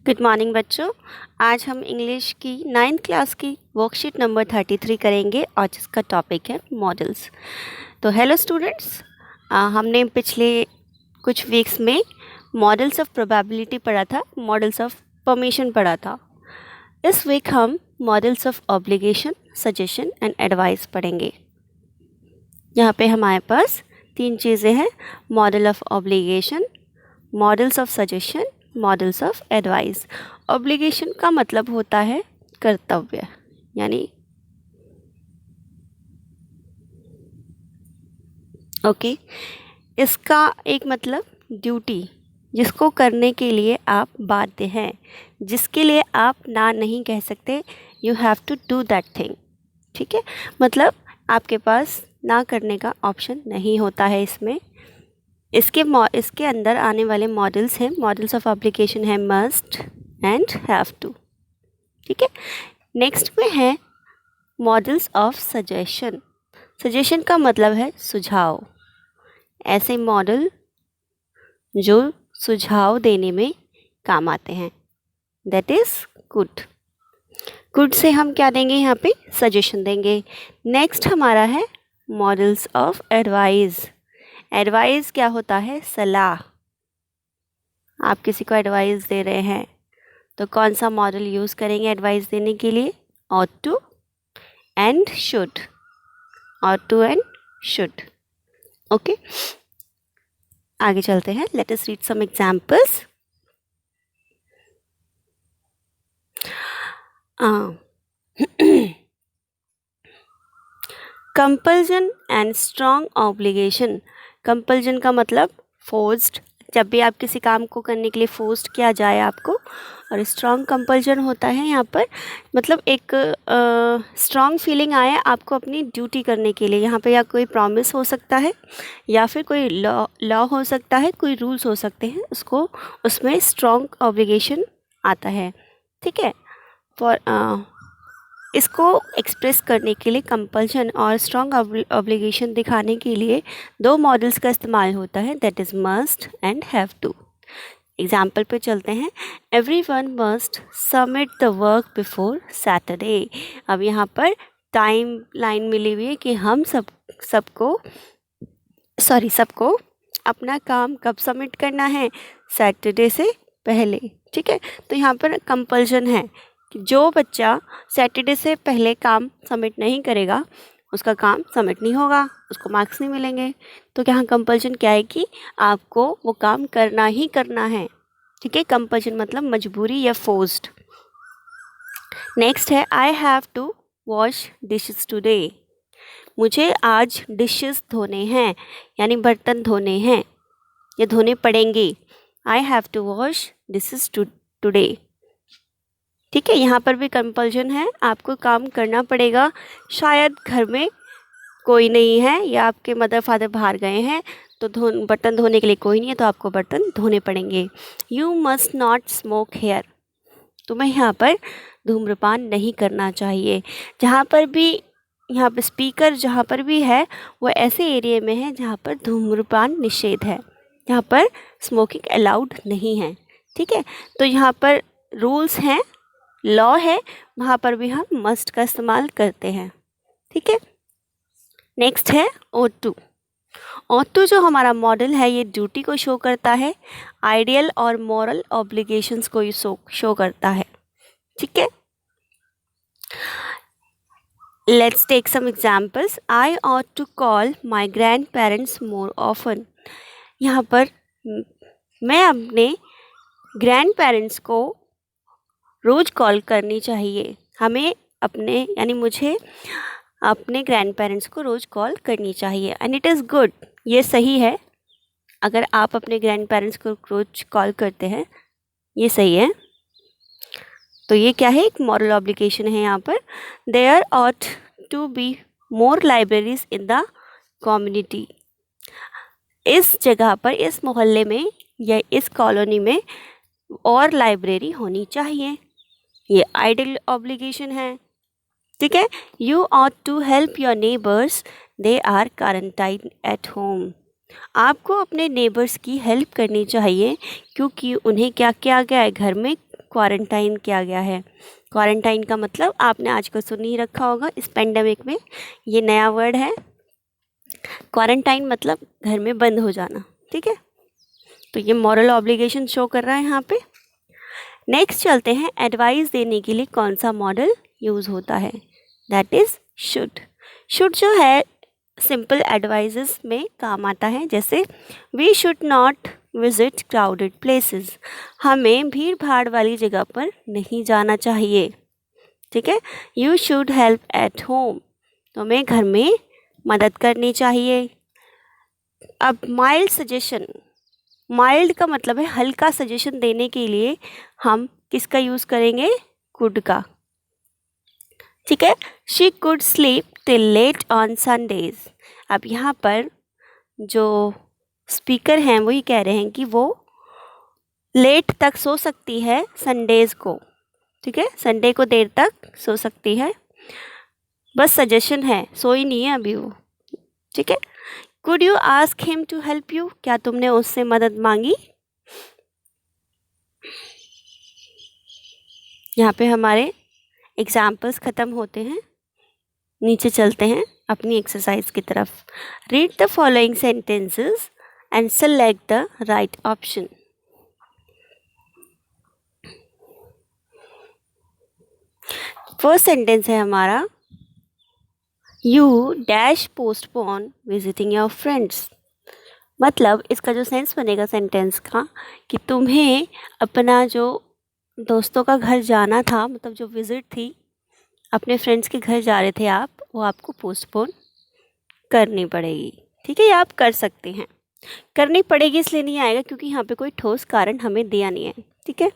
Good morning बच्चों। आज हम इंग्लिश की 9th क्लास की वर्कशीट नंबर 33 करेंगे और जिसका टॉपिक है मॉडल्स। तो हेलो स्टूडेंट्स, हमने पिछले कुछ वीक्स में मॉडल्स ऑफ प्रोबेबिलिटी पढ़ा था, मॉडल्स ऑफ परमिशन पढ़ा था। इस वीक हम models of obligation, suggestion and advice पढ़ेंगे। यहाँ पे हमारे पास 3 चीज़ें हैं: model of obligation, models of suggestion, models of advice. Obligation का मतलब होता है कर्तव्य, यानी इसका एक मतलब ड्यूटी, जिसको करने के लिए आप बाध्य हैं, जिसके लिए आप ना नहीं कह सकते। You have to do that thing. ठीक है, मतलब आपके पास ना करने का ऑप्शन नहीं होता है इसमें। इसके अंदर आने वाले मॉडल्स हैं, मॉडल्स ऑफ एप्लीकेशन है मस्ट एंड हैव टू। ठीक है, नेक्स्ट में है मॉडल्स ऑफ सजेशन। सजेशन का मतलब है सुझाव, ऐसे मॉडल जो सुझाव देने में काम आते हैं, दैट इज गुड। गुड से हम क्या देंगे, यहाँ पे सजेशन देंगे। नेक्स्ट हमारा है मॉडल्स ऑफ एडवाइस। एडवाइस क्या होता है, सलाह। आप किसी को एडवाइस दे रहे हैं तो कौन सा मॉडल यूज़ करेंगे एडवाइस देने के लिए? ought to and should, ought to and should। Okay, आगे चलते हैं। Let us read some examples. Compulsion and strong obligation. Compulsion का मतलब फोर्स्ड, जब भी आप किसी काम को करने के लिए फोर्स्ड किया जाए आपको। और स्ट्रॉन्ग कंपल्जन होता है यहाँ पर मतलब एक स्ट्रॉन्ग फीलिंग आए आपको अपनी ड्यूटी करने के लिए। यहाँ पे या कोई प्रॉमिस हो सकता है, या फिर कोई लॉ हो सकता है, कोई रूल्स हो सकते हैं, उसको उसमें स्ट्रॉन्ग ऑब्लिगेशन आता है। ठीक है, फॉर इसको एक्सप्रेस करने के लिए कंपल्शन और स्ट्रॉन्ग ऑब्लिगेशन दिखाने के लिए 2 मॉडल्स का इस्तेमाल होता है, that is must and have to. Example पे चलते हैं। Everyone must submit the work before Saturday. अब यहाँ पर टाइम लाइन मिली हुई है कि हम सबको अपना काम कब सबमिट करना है, सैटरडे से पहले। ठीक है, तो यहाँ पर कंपल्शन है कि जो बच्चा सैटरडे से पहले काम सबमिट नहीं करेगा उसका काम सबमिट नहीं होगा, उसको मार्क्स नहीं मिलेंगे। तो यहाँ कंपल्शन क्या है कि आपको वो काम करना ही करना है। ठीक है, कंपल्शन मतलब मजबूरी या फोर्स्ड। नेक्स्ट है I have to wash dishes today. मुझे आज डिशेस धोने हैं, यानी बर्तन धोने हैं या धोने पड़ेंगे। I have to wash dishes today. ठीक है, यहाँ पर भी कंपल्शन है, आपको काम करना पड़ेगा। शायद घर में कोई नहीं है या आपके मदर फादर बाहर गए हैं तो बर्तन धोने के लिए कोई नहीं है, तो आपको बर्तन धोने पड़ेंगे। You must not smoke here. तुम्हें यहाँ पर धूम्रपान नहीं करना चाहिए। जहाँ पर भी यहाँ पर स्पीकर जहाँ पर भी है वो ऐसे एरिया में है जहाँ पर धूम्रपान निषेध है, यहाँ पर स्मोकिंग अलाउड नहीं है। ठीक है, तो यहाँ पर रूल्स हैं, लॉ है, वहाँ पर भी हम मस्ट का इस्तेमाल करते हैं। ठीक है, नेक्स्ट है ought to। ought to जो हमारा मॉडल है ये ड्यूटी को शो करता है, आइडियल और मॉरल ऑब्लिगेशंस को शो करता है। ठीक है, let's take some examples. I ought to call my grandparents more often। यहाँ पर मैं अपने ग्रैंड पेरेंट्स को रोज़ कॉल करनी चाहिए। हमें मुझे अपने ग्रैंड पेरेंट्स को रोज़ कॉल करनी चाहिए। एंड इट इज़ गुड, ये सही है। अगर आप अपने ग्रैंड पेरेंट्स को रोज़ कॉल करते हैं ये सही है। तो ये क्या है, एक मॉरल ऑब्लिगेशन है यहाँ पर। There ought to be more libraries in the community. इस जगह पर, इस मोहल्ले में या इस कॉलोनी में और लाइब्रेरी होनी चाहिए, ये आइडियल ऑब्लिगेशन है। ठीक है, you ought to help your neighbours, they are quarantine at home. आपको अपने नेबर्स की हेल्प करनी चाहिए क्योंकि उन्हें क्या किया गया है, घर में क्वारंटाइन किया गया है। क्वारंटाइन का मतलब आपने आजकल सुन ही रखा होगा, इस पेंडेमिक में ये नया वर्ड है। क्वारंटाइन मतलब घर में बंद हो जाना, ठीक है। तो ये मॉरल ऑब्लिगेशन शो कर रहा है यहाँ पे। नेक्स्ट चलते हैं, एडवाइस देने के लिए कौन सा मॉडल यूज़ होता है, दैट इज़ शुड। शुड जो है सिंपल एडवाइजेस में काम आता है, जैसे we should not visit crowded places, हमें भीड़ भाड़ वाली जगह पर नहीं जाना चाहिए, ठीक है। You should help at home, तो हमें घर में मदद करनी चाहिए। अब माइल्ड सजेशन, माइल्ड का मतलब है हल्का सजेशन देने के लिए हम किसका यूज़ करेंगे, कुड का, ठीक है। She could sleep till late on Sundays. अब यहाँ पर जो स्पीकर हैं वही कह रहे हैं कि वो लेट तक सो सकती है संडेज़ को, ठीक है, संडे को देर तक सो सकती है, बस सजेशन है, सोई नहीं है अभी वो, ठीक है। Could you ask him to help you, क्या तुमने उससे मदद मांगी। यहाँ पे हमारे एग्जाम्पल्स ख़त्म होते हैं, नीचे चलते हैं अपनी एक्सरसाइज की तरफ। Read the following sentences and select the right option. First sentence है हमारा, you dash postpone visiting your friends. मतलब इसका जो सेंस बनेगा सेंटेंस का कि तुम्हें अपना जो दोस्तों का घर जाना था, मतलब जो विज़िट थी, अपने फ्रेंड्स के घर जा रहे थे आप, वो आपको पोस्टपोन करनी पड़ेगी, ठीक है। ये आप कर सकते हैं, करनी पड़ेगी इसलिए नहीं आएगा क्योंकि यहाँ पे कोई ठोस कारण हमें दिया नहीं है, ठीक है।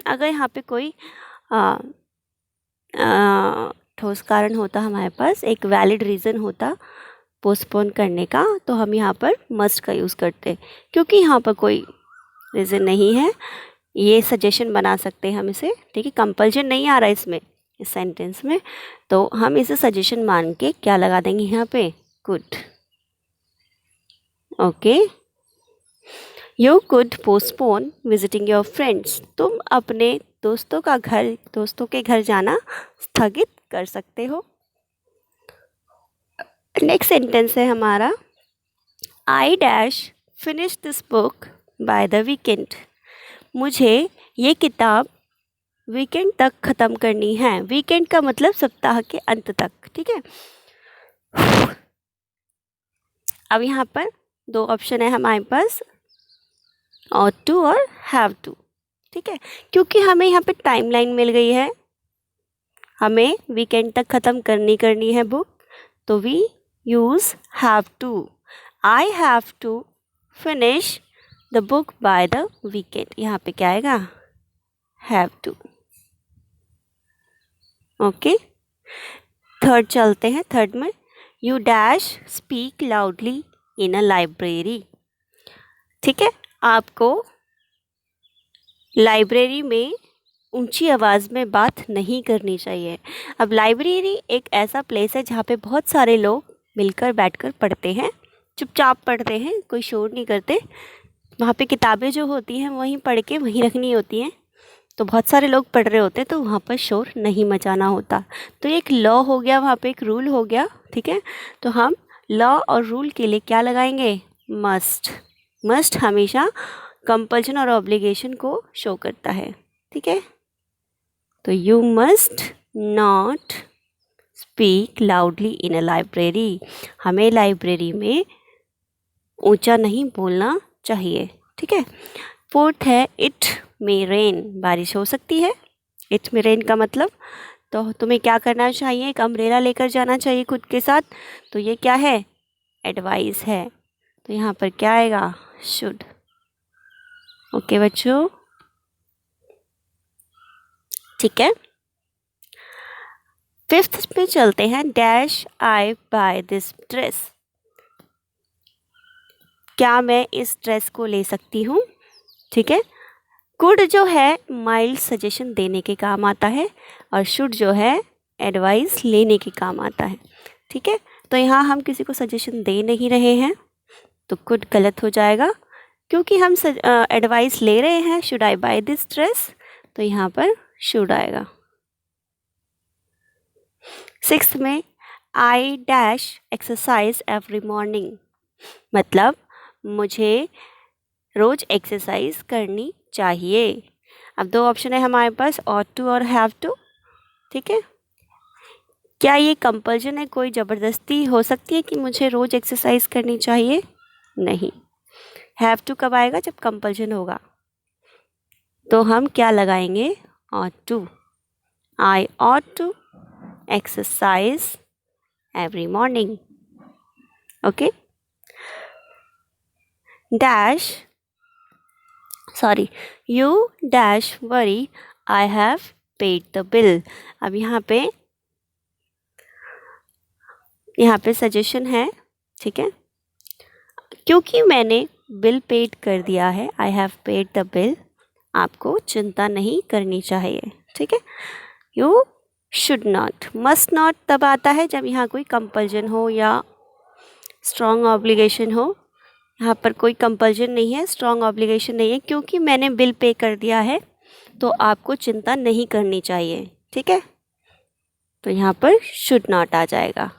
अगर यहाँ पे कोई ठोस कारण होता, हमारे पास एक वैलिड रीज़न होता पोस्टपोन करने का, तो हम यहाँ पर मस्ट का यूज़ करते, क्योंकि यहाँ पर कोई रीज़न नहीं है, ये सजेशन बना सकते हैं हम इसे, ठीक है। कंपल्शन नहीं आ रहा है इसमें, इस सेंटेंस में, तो हम इसे सजेशन मान के क्या लगा देंगे यहाँ पे, could, okay. You could postpone visiting your friends, तुम अपने दोस्तों के घर जाना स्थगित कर सकते हो। नेक्स्ट सेंटेंस है हमारा, I dash finish this book by the weekend, मुझे ये किताब वीकेंड तक ख़त्म करनी है। वीकेंड का मतलब सप्ताह के अंत तक, ठीक है। अब यहाँ पर दो ऑप्शन है हमारे पास, ought to और have to, ठीक है। क्योंकि हमें यहाँ पे टाइमलाइन मिल गई है, हमें वीकेंड तक ख़त्म करनी है बुक, तो we use have to। I have to finish the book by the weekend, यहाँ पे क्या आएगा, have to, ओके। थर्ड चलते हैं, थर्ड में, you dash speak loudly in a library, ठीक है। आपको लाइब्रेरी में ऊंची आवाज़ में बात नहीं करनी चाहिए। अब लाइब्रेरी एक ऐसा प्लेस है जहाँ पे बहुत सारे लोग मिलकर बैठकर पढ़ते हैं, चुपचाप पढ़ते हैं, कोई शोर नहीं करते। वहाँ पे किताबें जो होती हैं वहीं पढ़ के वहीं रखनी होती हैं, तो बहुत सारे लोग पढ़ रहे होते हैं, तो वहाँ पर शोर नहीं मचाना होता। तो एक लॉ हो गया, वहाँ पे एक रूल हो गया, ठीक है। तो हम लॉ और रूल के लिए क्या लगाएंगे, मस्ट। मस्ट हमेशा कंपल्शन और ऑब्लिगेशन को शो करता है, ठीक है। तो you must not speak loudly in a library, हमें लाइब्रेरी में ऊंचा नहीं बोलना चाहिए, ठीक है। फोर्थ है, इट मे रेन, बारिश हो सकती है। इट मे रेन का मतलब, तो तुम्हें क्या करना चाहिए, एक अम्ब्रेला लेकर जाना चाहिए खुद के साथ, तो ये क्या है, एडवाइस है, तो यहाँ पर क्या आएगा, शुड, ओके बच्चों, ठीक है। फिफ्थ पे चलते हैं, dash I buy this dress, क्या मैं इस ड्रेस को ले सकती हूँ, ठीक है। कुड जो है माइल्ड सजेशन देने के काम आता है, और शुड जो है एडवाइस लेने के काम आता है, ठीक है। तो यहाँ हम किसी को सजेशन दे नहीं रहे हैं, तो कुड गलत हो जाएगा, क्योंकि हम एडवाइस ले रहे हैं, should I buy this dress, तो यहाँ पर शुड आएगा। 6th में I dash exercise every morning, मतलब मुझे रोज एक्सरसाइज करनी चाहिए। अब दो ऑप्शन है हमारे पास, ought to और have to। ठीक है, क्या ये कंपल्जन है, कोई ज़बरदस्ती हो सकती है कि मुझे रोज एक्सरसाइज करनी चाहिए? नहीं। have to कब आएगा? जब कंपल्जन होगा। तो हम क्या लगाएंगे? ought to। I ought to exercise every morning। okay, dash sorry you dash worry I have paid the bill। अब यहाँ पे सजेशन है, ठीक है, क्योंकि मैंने बिल पेड कर दिया है, I have paid the bill, आपको चिंता नहीं करनी चाहिए। ठीक है, you should not. Must not तब आता है जब यहाँ कोई कंपल्जन हो या स्ट्रॉन्ग ऑब्लिगेशन हो। यहाँ पर कोई कंपल्जन नहीं है, स्ट्रॉन्ग ऑब्लिगेशन नहीं है, क्योंकि मैंने बिल पे कर दिया है तो आपको चिंता नहीं करनी चाहिए। ठीक है, तो यहाँ पर शुड नॉट आ जाएगा।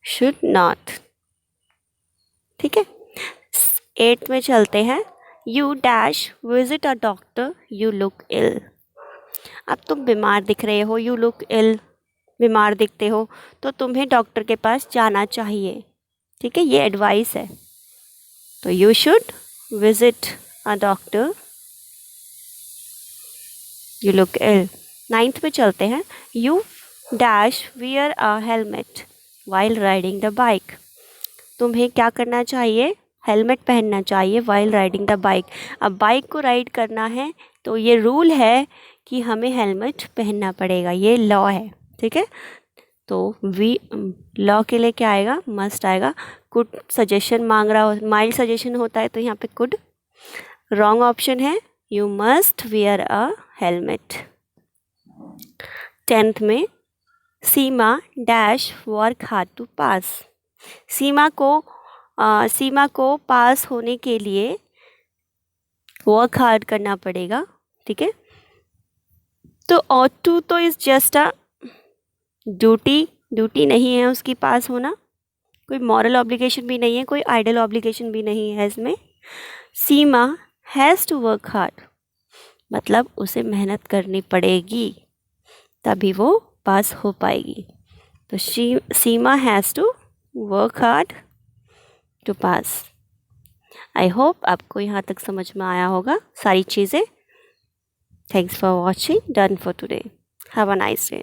Should not. ठीक है, 8th में चलते हैं। You dash visit a doctor you look ill. अब तुम बीमार दिख रहे हो, यू लुक इल, बीमार दिखते हो, तो तुम्हें डॉक्टर के पास जाना चाहिए। ठीक है, ये एडवाइस है, तो you should visit a doctor you look ill. 9th में चलते हैं। You dash wear a helmet while riding the bike. तुम्हें क्या करना चाहिए? हेलमेट पहनना चाहिए वाइल राइडिंग द बाइक। अब बाइक को राइड करना है तो ये रूल है कि हमें हेलमेट पहनना पड़ेगा, ये लॉ है। ठीक है, तो लॉ के लिए क्या आएगा? मस्ट आएगा। कुड सजेशन मांग रहा हो, माइल्ड सजेशन होता है तो यहाँ पे कुड रॉन्ग ऑप्शन है, you must wear a helmet. 10th में सीमा डैश वर्क हार्ड टू पास। सीमा को पास होने के लिए वर्क हार्ड करना पड़ेगा। ठीक है, तो ought to तो इज जस्ट अ ड्यूटी नहीं है उसकी पास होना, कोई मॉरल ऑब्लिगेशन भी नहीं है, कोई आइडल ऑब्लिगेशन भी नहीं है इसमें। सीमा हैज़ टू वर्क हार्ड, मतलब उसे मेहनत करनी पड़ेगी तभी वो पास हो पाएगी। तो Seema has to work hard to pass. I hope आपको यहाँ तक समझ में आया होगा सारी चीज़ें। Thanks for watching. Done for today. Have a nice day.